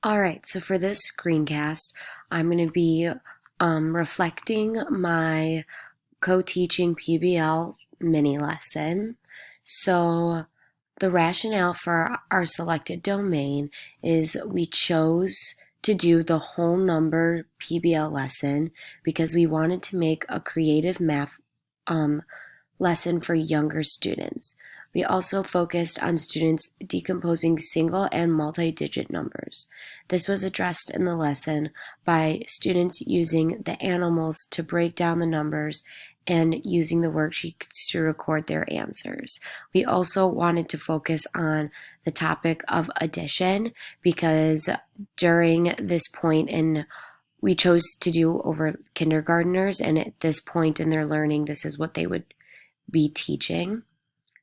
All right, so for this screencast, I'm going to be reflecting my co-teaching PBL mini lesson. So the rationale for our selected domain is we chose to do the whole number PBL lesson because we wanted to make a creative math um, lesson for younger students. We also focused on students decomposing single and multi-digit numbers. This was addressed in the lesson by students using the animals to break down the numbers and using the worksheets to record their answers. We also wanted to focus on the topic of addition because during this point in we chose to do over kindergarteners, and at this point in their learning, this is what they would be teaching.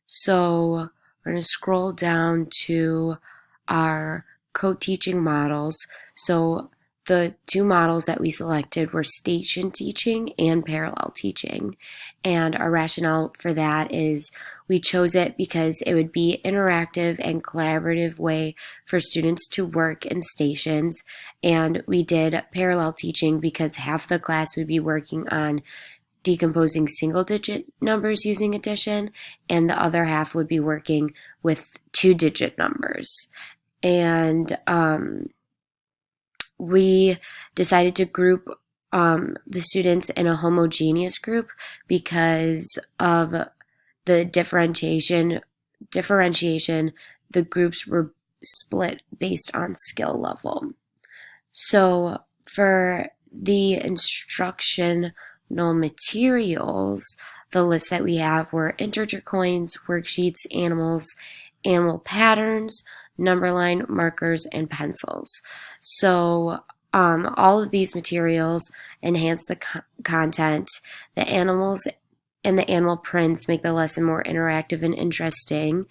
So we're going to scroll down to our co-teaching models. So the two models that we selected were station teaching and parallel teaching. And our rationale for that is we chose it because it would be interactive and collaborative way for students to work in stations. And we did parallel teaching because half the class would be working on decomposing single digit numbers using addition, and the other half would be working with two digit numbers. And we decided to group the students in a homogeneous group because of the differentiation. The groups were split based on skill level. So for the instructional materials, the list that we have were integer coins, worksheets, animals, animal patterns, number line, markers, and pencils. So all of these materials enhance the content. The animals and the animal prints make the lesson more interactive and interesting.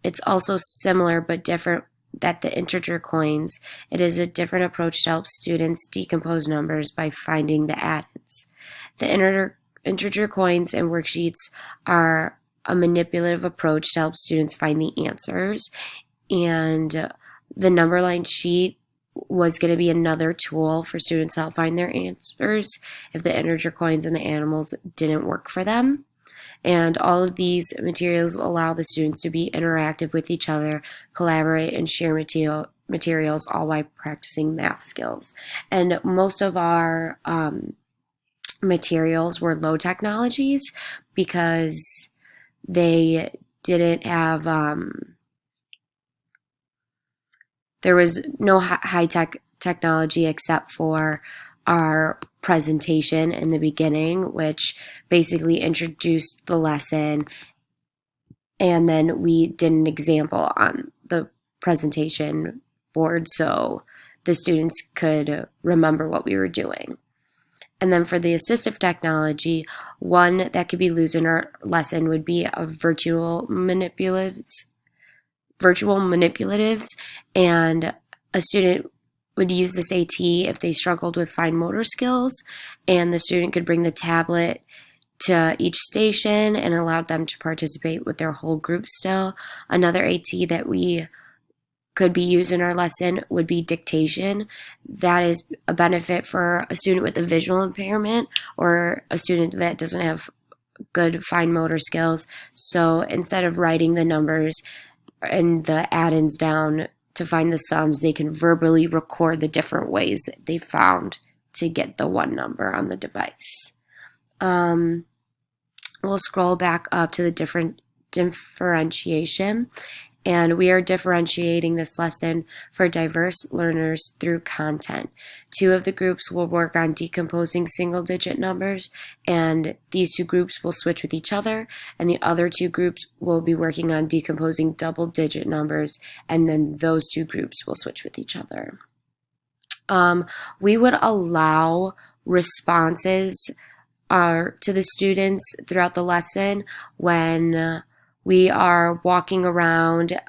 It's also similar but different that the integer coins, it is a different approach to help students decompose numbers by finding the addends. The integer coins and worksheets are a manipulative approach to help students find the answers. And the number line sheet was going to be another tool for students to help find their answers if the integer coins and the animals didn't work for them. And all of these materials allow the students to be interactive with each other, collaborate, and share materials, all while practicing math skills. And most of our materials were low technologies because they didn't have there was no high tech technology except for our presentation in the beginning, which basically introduced the lesson, and then we did an example on the presentation board so the students could remember what we were doing. And then for the assistive technology, one that could be used in our lesson would be a virtual manipulatives, and a student would use this AT if they struggled with fine motor skills, and the student could bring the tablet to each station and allowed them to participate with their whole group still. Another AT that we could be used in our lesson would be dictation. That is a benefit for a student with a visual impairment or a student that doesn't have good fine motor skills. So instead of writing the numbers and the addends down to find the sums, they can verbally record the different ways that they found to get the one number on the device. We'll scroll back up to the differentiation, and we are differentiating this lesson for diverse learners through content. Two of the groups will work on decomposing single-digit numbers, and these two groups will switch with each other, and the other two groups will be working on decomposing double-digit numbers, and then those two groups will switch with each other. We would allow responses to the students throughout the lesson when we are walking around.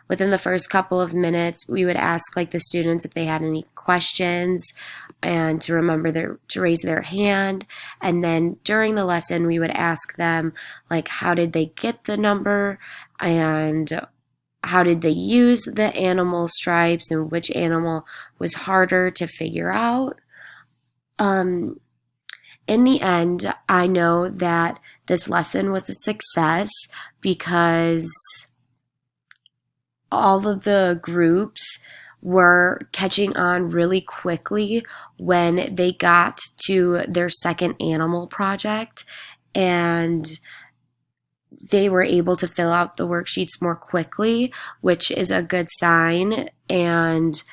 Within the first couple of minutes, we would ask the students if they had any questions and to remember to raise their hand. And then during the lesson, we would ask them how did they get the number and how did they use the animal stripes and which animal was harder to figure out. Um, in the end, I know that this lesson was a success because all of the groups were catching on really quickly when they got to their second animal project, and they were able to fill out the worksheets more quickly, which is a good sign and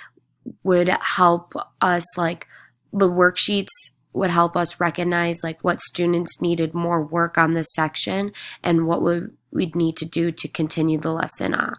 would help us, like, the worksheets would help us recognize like what students needed more work on this section and what we'd need to do to continue the lesson on.